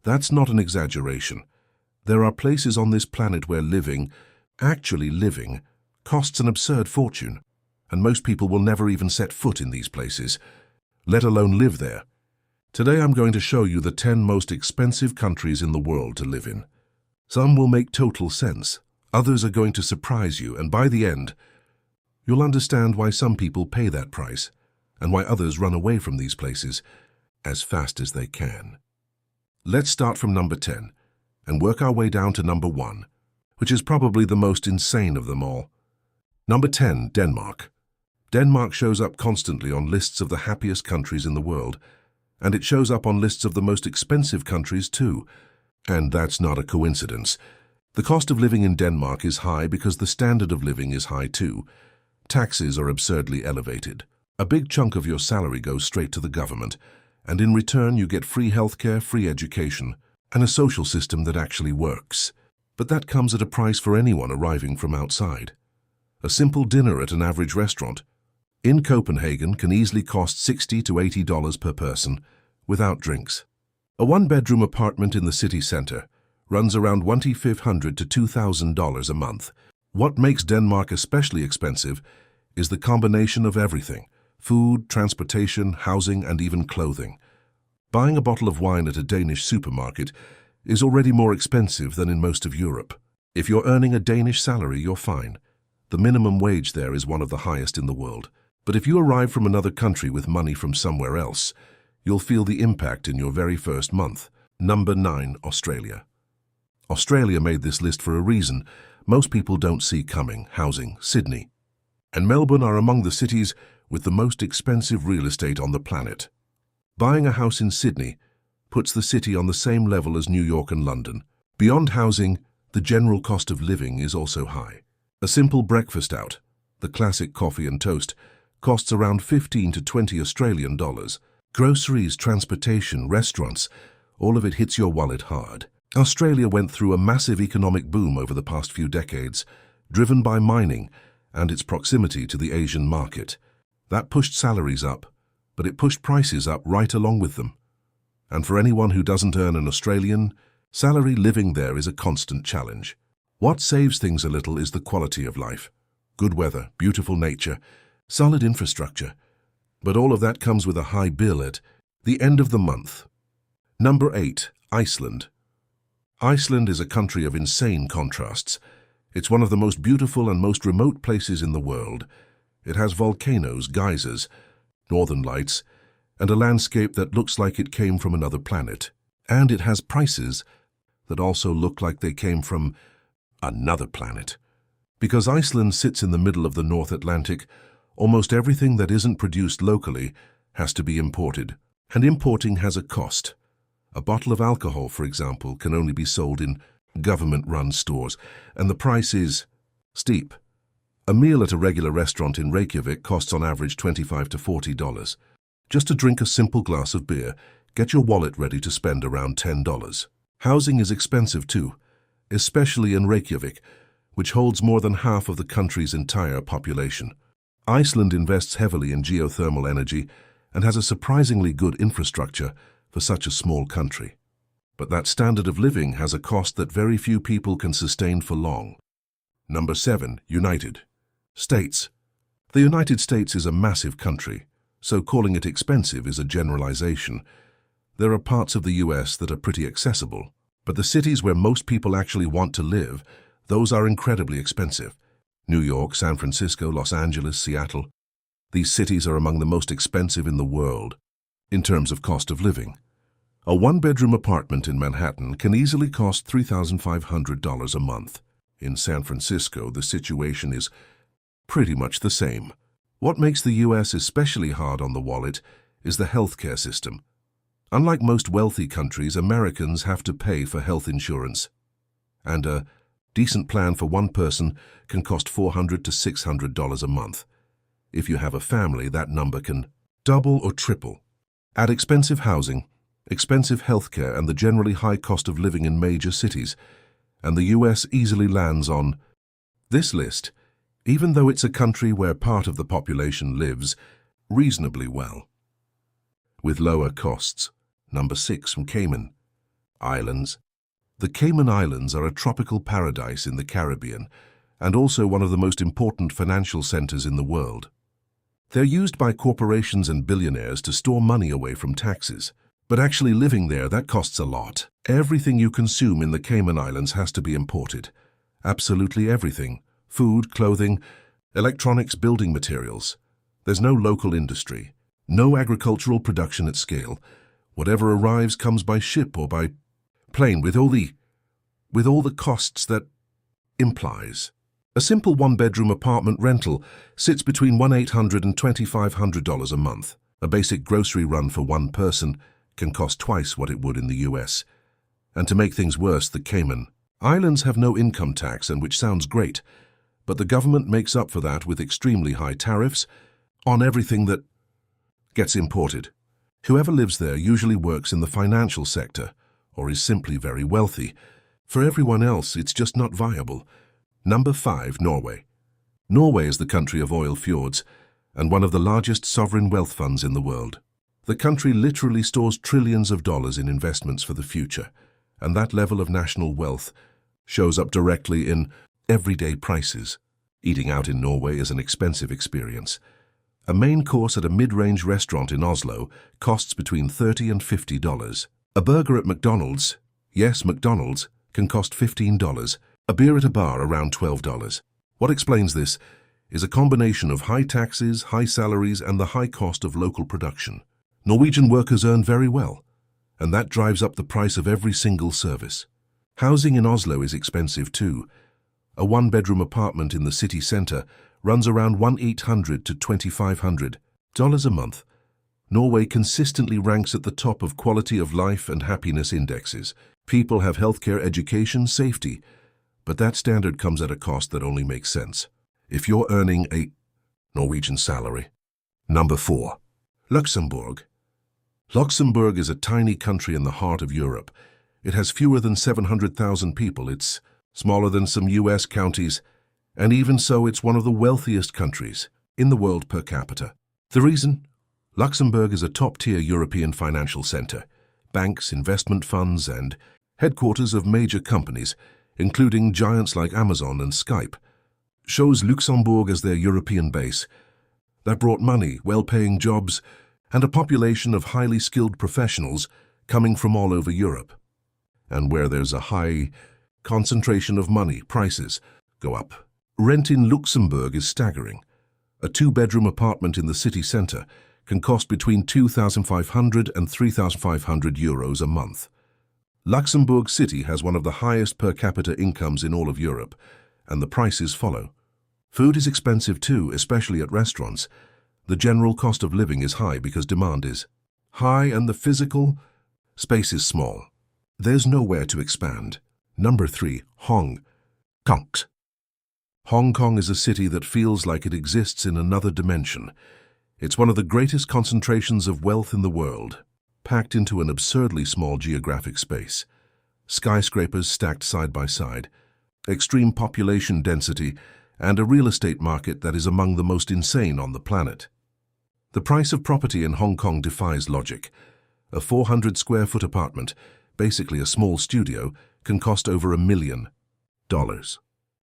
That's not an exaggeration. There are places on this planet where actually living, costs an absurd fortune, and most people will never even set foot in these places, let alone live there. Today I'm going to show you the 10 most expensive countries in the world to live in. Some will make total sense, others are going to surprise you, and by the end, you'll understand why some people pay that price, and why others run away from these places as fast as they can. Let's start from number 10 and work our way down to number 1, which is probably the most insane of them all. Number 10, Denmark. Denmark shows up constantly on lists of the happiest countries in the world, and it shows up on lists of the most expensive countries too. And that's not a coincidence. The cost of living in Denmark is high because the standard of living is high too. Taxes are absurdly elevated. A big chunk of your salary goes straight to the government, and in return you get free healthcare, free education, and a social system that actually works. But that comes at a price for anyone arriving from outside. A simple dinner at an average restaurant in Copenhagen can easily cost $60 to $80 per person, without drinks. A one-bedroom apartment in the city center runs around $1,500 to $2,000 a month. What makes Denmark especially expensive is the combination of everything: food, transportation, housing, and even clothing. Buying a bottle of wine at a Danish supermarket is already more expensive than in most of Europe. If you're earning a Danish salary, you're fine. The minimum wage there is one of the highest in the world. But if you arrive from another country with money from somewhere else, you'll feel the impact in your very first month. Number 9, Australia. Australia made this list for a reason most people don't see coming. Housing. Sydney and Melbourne are among the cities with the most expensive real estate on the planet. Buying a house in Sydney puts the city on the same level as New York and London. Beyond housing, the general cost of living is also high. A simple breakfast out, the classic coffee and toast, costs around 15 to 20 Australian dollars. Groceries, transportation, restaurants, all of it hits your wallet hard. Australia went through a massive economic boom over the past few decades, driven by mining and its proximity to the Asian market. That pushed salaries up, but it pushed prices up right along with them. And for anyone who doesn't earn an Australian salary, living there is a constant challenge. What saves things a little is the quality of life. Good weather, beautiful nature, solid infrastructure. But all of that comes with a high bill at the end of the month. Number 8, Iceland. Iceland is a country of insane contrasts. It's one of the most beautiful and most remote places in the world. It has volcanoes, geysers, northern lights, and a landscape that looks like it came from another planet. And it has prices that also look like they came from another planet. Because Iceland sits in the middle of the North Atlantic, almost everything that isn't produced locally has to be imported. And importing has a cost. A bottle of alcohol, for example, can only be sold in government-run stores, and the price is steep. A meal at a regular restaurant in Reykjavik costs on average $25 to $40. Just to drink a simple glass of beer, get your wallet ready to spend around $10. Housing is expensive too, especially in Reykjavik, which holds more than half of the country's entire population. Iceland invests heavily in geothermal energy and has a surprisingly good infrastructure for such a small country. But that standard of living has a cost that very few people can sustain for long. Number 7, United States. The United States is a massive country, so calling it expensive is a generalization. There are parts of the US that are pretty accessible, but the cities where most people actually want to live, those are incredibly expensive. New York, San Francisco, Los Angeles, Seattle. These cities are among the most expensive in the world in terms of cost of living. A one-bedroom apartment in Manhattan can easily cost $3,500 a month. In San Francisco, the situation is pretty much the same. What makes the US especially hard on the wallet is the healthcare system. Unlike most wealthy countries, Americans have to pay for health insurance. And a decent plan for one person can cost $400 to $600 a month. If you have a family, that number can double or triple. Add expensive housing, expensive healthcare, and the generally high cost of living in major cities, and the US easily lands on this list, even though it's a country where part of the population lives reasonably well, with lower costs. Number 6, from Cayman. Islands. The Cayman Islands are a tropical paradise in the Caribbean and also one of the most important financial centers in the world. They're used by corporations and billionaires to store money away from taxes. But actually living there, that costs a lot. Everything you consume in the Cayman Islands has to be imported. Absolutely everything. Food, clothing, electronics, building materials. There's no local industry. No agricultural production at scale. Whatever arrives comes by ship or by plane with all the costs that implies. A simple one-bedroom apartment rental sits between $1,800 and $2,500 a month. A basic grocery run for one person can cost twice what it would in the US. And to make things worse, the Cayman Islands have no income tax, and which sounds great, but the government makes up for that with extremely high tariffs on everything that gets imported. Whoever lives there usually works in the financial sector or is simply very wealthy. For everyone else, it's just not viable. Number 5, Norway. Norway is the country of oil fjords and one of the largest sovereign wealth funds in the world. The country literally stores trillions of dollars in investments for the future, and that level of national wealth shows up directly in everyday prices. Eating out in Norway is an expensive experience. A main course at a mid-range restaurant in Oslo costs between $30 and $50. A burger at McDonald's, yes, McDonald's, can cost $15. A beer at a bar around $12. What explains this is a combination of high taxes, high salaries, and the high cost of local production. Norwegian workers earn very well, and that drives up the price of every single service. Housing in Oslo is expensive too. A one-bedroom apartment in the city centre runs around $1,800 to $2,500 a month. Norway consistently ranks at the top of quality of life and happiness indexes. People have healthcare, education, safety, but that standard comes at a cost that only makes sense if you're earning a Norwegian salary. Number 4. Luxembourg. Luxembourg is a tiny country in the heart of Europe. It has fewer than 700,000 people. It's smaller than some US counties, and even so, it's one of the wealthiest countries in the world per capita. The reason? Luxembourg is a top-tier European financial center. Banks, investment funds, and headquarters of major companies, including giants like Amazon and Skype, shows Luxembourg as their European base. That brought money, well-paying jobs, and a population of highly skilled professionals coming from all over Europe. And where there's a high concentration of money, prices go up. Rent in Luxembourg is staggering. A two-bedroom apartment in the city centre can cost between €2,500 and €3,500 a month. Luxembourg City has one of the highest per capita incomes in all of Europe, and the prices follow. Food is expensive too, especially at restaurants. The general cost of living is high because demand is high and the physical space is small. There's nowhere to expand. Number 3, Hong Kong. Hong Kong is a city that feels like it exists in another dimension. It's one of the greatest concentrations of wealth in the world, packed into an absurdly small geographic space. Skyscrapers stacked side by side, extreme population density, and a real estate market that is among the most insane on the planet. The price of property in Hong Kong defies logic. A 400-square-foot apartment, basically a small studio, can cost over $1 million.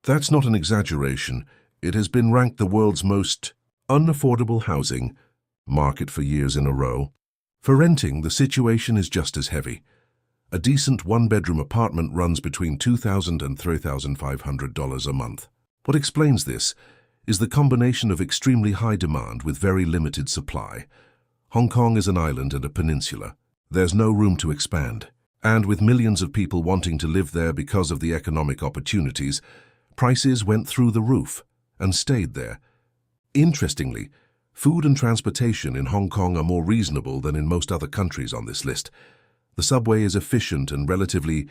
That's not an exaggeration. It has been ranked the world's most unaffordable housing market for years in a row. For renting, the situation is just as heavy. A decent one-bedroom apartment runs between $2,000 and $3,500 a month. What explains this is the combination of extremely high demand with very limited supply. Hong Kong is an island and a peninsula. There's no room to expand. And with millions of people wanting to live there because of the economic opportunities, prices went through the roof and stayed there. Interestingly, food and transportation in Hong Kong are more reasonable than in most other countries on this list. The subway is efficient and relatively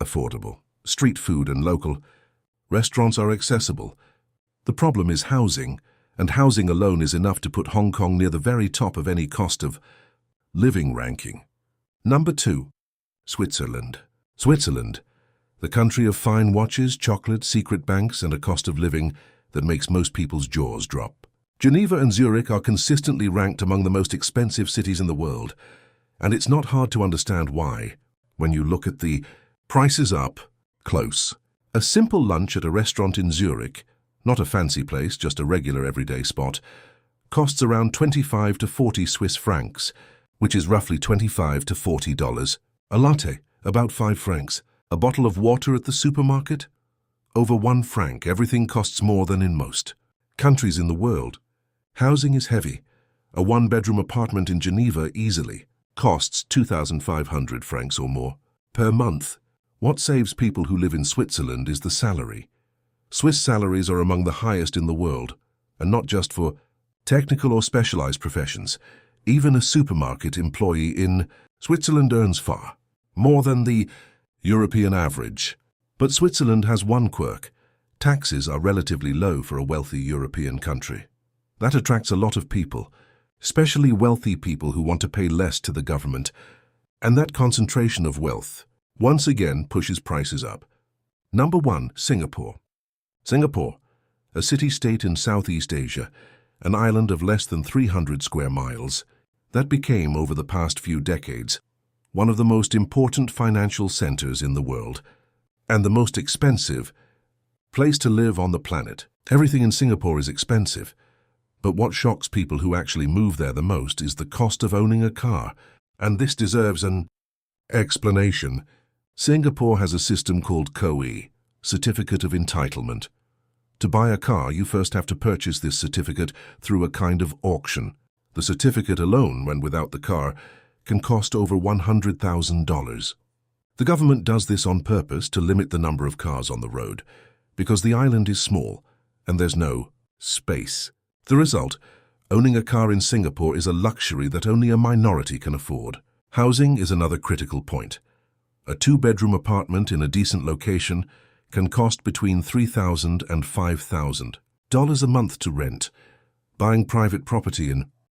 affordable. Street food and local restaurants are accessible. The problem is housing, and housing alone is enough to put Hong Kong near the very top of any cost of living ranking. Number 2. Switzerland. Switzerland, the country of fine watches, chocolate, secret banks, and a cost of living that makes most people's jaws drop. Geneva and Zurich are consistently ranked among the most expensive cities in the world, and it's not hard to understand why. when you look at the prices up close. A simple lunch at a restaurant in Zurich, not a fancy place, just a regular everyday spot, costs around 25 to 40 Swiss francs, which is roughly $25 to $40. A latte, about 5 francs. A bottle of water at the supermarket? Over 1 franc. Everything costs more than in most countries in the world. Housing is heavy. A one-bedroom apartment in Geneva easily costs 2,500 francs or more per month. What saves people who live in Switzerland is the salary. Swiss salaries are among the highest in the world, and not just for technical or specialized professions. Even a supermarket employee in Switzerland earns far more than the European average. But Switzerland has one quirk. Taxes are relatively low for a wealthy European country. That attracts a lot of people, especially wealthy people who want to pay less to the government, and that concentration of wealth once again pushes prices up. Number 1, Singapore. Singapore, a city-state in Southeast Asia, an island of less than 300 square miles, that became, over the past few decades, one of the most important financial centers in the world, and the most expensive place to live on the planet. Everything in Singapore is expensive, but what shocks people who actually move there the most is the cost of owning a car, and this deserves an explanation. Singapore has a system called COE, Certificate of Entitlement. To buy a car, you first have to purchase this certificate through a kind of auction. The certificate alone, when without the car, can cost over $100,000. The government does this on purpose to limit the number of cars on the road, because the island is small and there's no space. The result, owning a car in Singapore is a luxury that only a minority can afford. Housing is another critical point. A 2-bedroom apartment in a decent location can cost between $3,000 and $5,000 a month to rent. Buying private property in